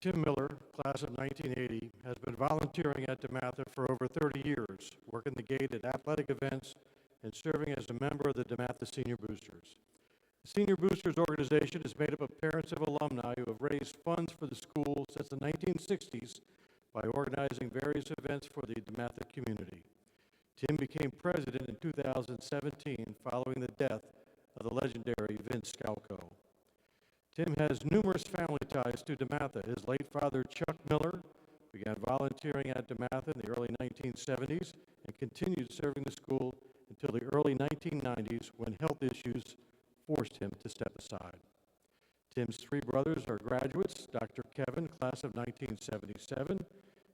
Tim Miller, class of 1980, has been volunteering at DeMatha for over 30 years, working the gate at athletic events and serving as a member of the DeMatha Senior Boosters. The Senior Boosters organization is made up of parents of alumni who have raised funds for the school since the 1960s by organizing various events for the DeMatha community. Tim became president in 2017 following the death of the legendary Vince Scalco. Tim has numerous family ties to DeMatha. His late father, Chuck Miller, began volunteering at DeMatha in the early 1970s and continued serving the school until the early 1990s when health issues forced him to step aside. Tim's three brothers are graduates: Dr. Kevin, class of 1977,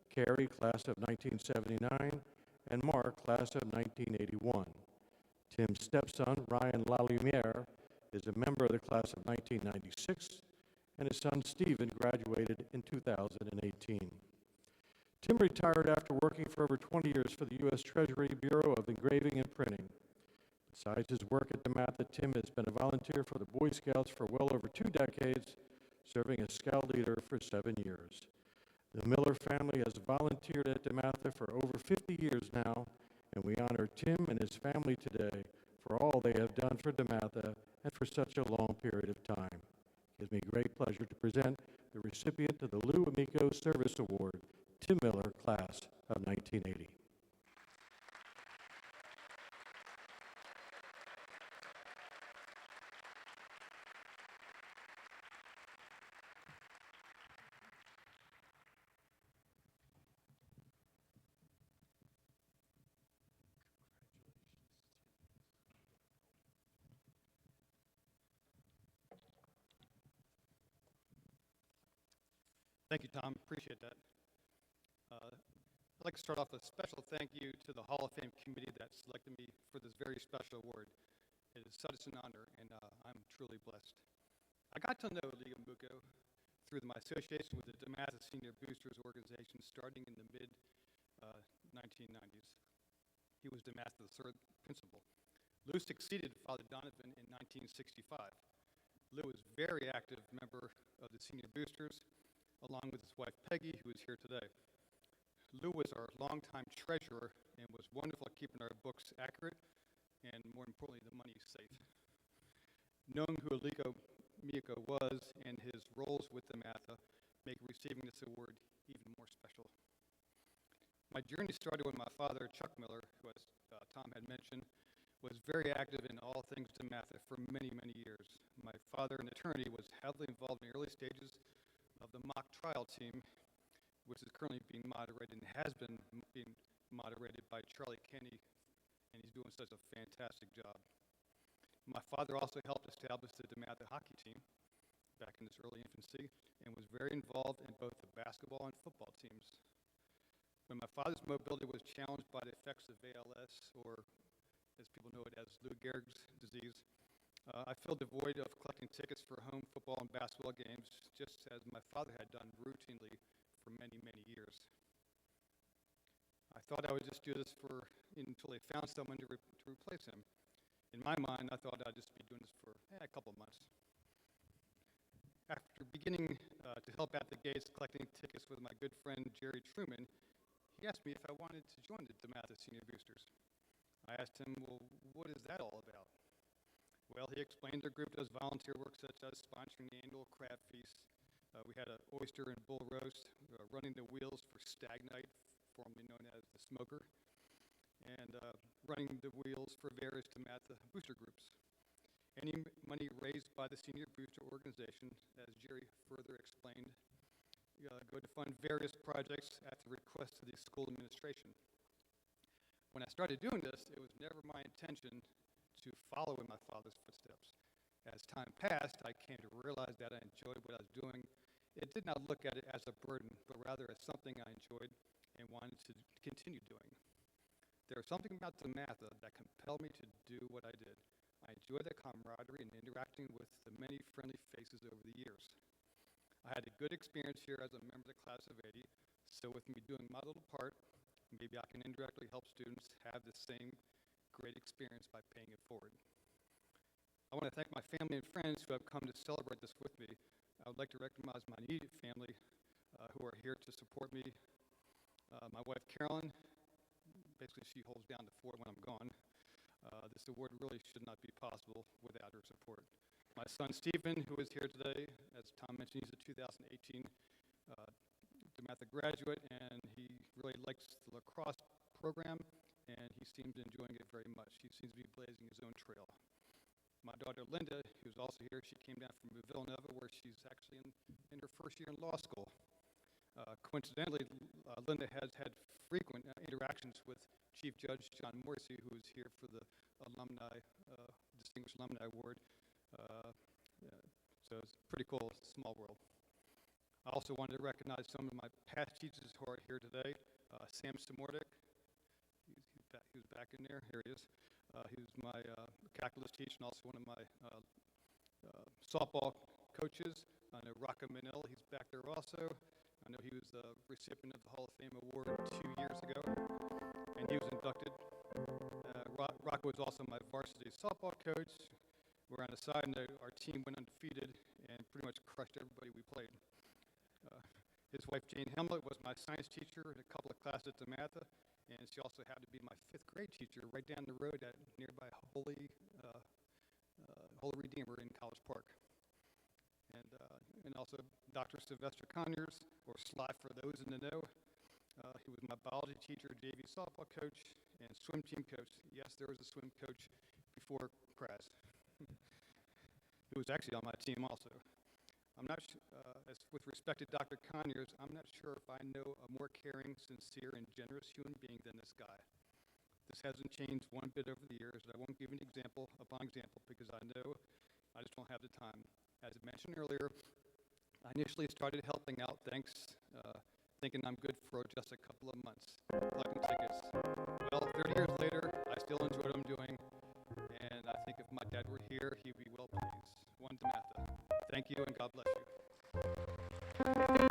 Carey, class of 1979, and Mark, class of 1981. Tim's stepson, Ryan LaLumiere, is a member of the class of 1996, and his son, Stephen, graduated in 2018. Tim retired after working for over 20 years for the U.S. Treasury Bureau of Engraving and Printing. Besides his work at DeMatha, Tim has been a volunteer for the Boy Scouts for well over 2 decades, serving as scout leader for 7 years. The Miller family has volunteered at DeMatha for over 50 years now, and we honor Tim and his family today for all they have done for DeMatha and for such a long period of time. It gives me great pleasure to present the recipient of the Lou Amico Service Award, Tim Miller, class of 1980. Thank you, Tom. Appreciate that. I'd like to start off with a special thank you to the Hall of Fame committee that selected me for this very special award. It is such an honor, and I'm truly blessed. I got to know Lee Amico through my association with the DeMatha Senior Boosters organization starting in the mid-1990s. He was DeMatha's third principal. Lou succeeded Father Donovan in 1965. Lou was a very active member of the Senior Boosters, along with his wife Peggy, who is here today. Lou was our longtime treasurer and was wonderful at keeping our books accurate and, more importantly, the money safe. Knowing who Amico was and his roles with DeMatha make receiving this award even more special. My journey started when my father, Chuck Miller, who as Tom had mentioned, was very active in all things DeMatha for many, many years. My father, an attorney, was heavily involved in the early stages of the mock trial team, which is currently being moderated and has been being moderated by Charlie Kenny, and he's doing such a fantastic job. My father also helped establish the DeMatha hockey team back in its early infancy and was very involved in both the basketball and football teams. When my father's mobility was challenged by the effects of ALS, or as people know it as Lou Gehrig's disease, I filled the void of collecting tickets for home football and basketball games, just as my father had done routinely for many, many years. I thought I would just do this until they found someone to replace him. In my mind, I thought I'd just be doing this for a couple of months. After beginning to help out the gates collecting tickets with my good friend Jerry Truman, he asked me if I wanted to join the DeMatha Senior Boosters. I asked him, well, what is that all about? Well, he explained their group does volunteer work such as sponsoring the annual crab feast. We had an oyster and bull roast, running the wheels for Stag Night, formerly known as the Smoker, and running the wheels for various DeMatha booster groups. Any money raised by the Senior Booster organization, as Jerry further explained, go to fund various projects at the request of the school administration. When I started doing this, it was never my intention to follow in my father's footsteps. As time passed, I came to realize that I enjoyed what I was doing. It did not look at it as a burden, but rather as something I enjoyed and wanted to continue doing. There was something about DeMatha that compelled me to do what I did. I enjoyed the camaraderie and interacting with the many friendly faces over the years. I had a good experience here as a member of the class of 80, so with me doing my little part, maybe I can indirectly help students have the same great experience by paying it forward. I want to thank my family and friends who have come to celebrate this with me. I would like to recognize my immediate family, who are here to support me. My wife, Carolyn, basically she holds down the fort when I'm gone. This award really should not be possible without her support. My son, Stephen, who is here today, as Tom mentioned, he's a 2018 DeMatha graduate, and he really likes the lacrosse program, and he seems enjoying it very much. He seems to be blazing his own trail. My daughter, Linda, who's also here, she came down from Villanova, where she's actually in her first year in law school. Coincidentally, Linda has had frequent interactions with Chief Judge John Morrissey, who is here for the alumni, Distinguished Alumni Award. So it's pretty cool, small world. I also wanted to recognize some of my past teachers who are here today. Sam Samordic, he's back in there, here he is. He was my calculus teacher and also one of my softball coaches. I know Rocco Manell, he's back there also. I know he was the recipient of the Hall of Fame Award 2 years ago, and he was inducted. Rocco was also my varsity softball coach, where on a side note, our team went undefeated and pretty much crushed everybody we played. His wife, Jane Hemlett, was my science teacher in a couple of classes at DeMatha, and she also happened to be my 5th grade teacher right down the road at nearby Holy Redeemer in College Park. And also Dr. Sylvester Conyers, or Sly for those in the know. He was my biology teacher, JV softball coach, and swim team coach. Yes, there was a swim coach before Kraz, who was actually on my team also. I'm not with respect to Dr. Conyers, I'm not sure if I know a more caring, sincere, and generous human being than this guy. This hasn't changed one bit over the years, and I won't give an example upon example because I know I just don't have the time. As I mentioned earlier, I initially started helping out thinking I'm good for just a couple of months, collecting tickets. Well, 30 years later, I still enjoy what I'm doing, and I think if my dad were here, he'd be well pleased. One DeMatha. Thank you, and God bless you.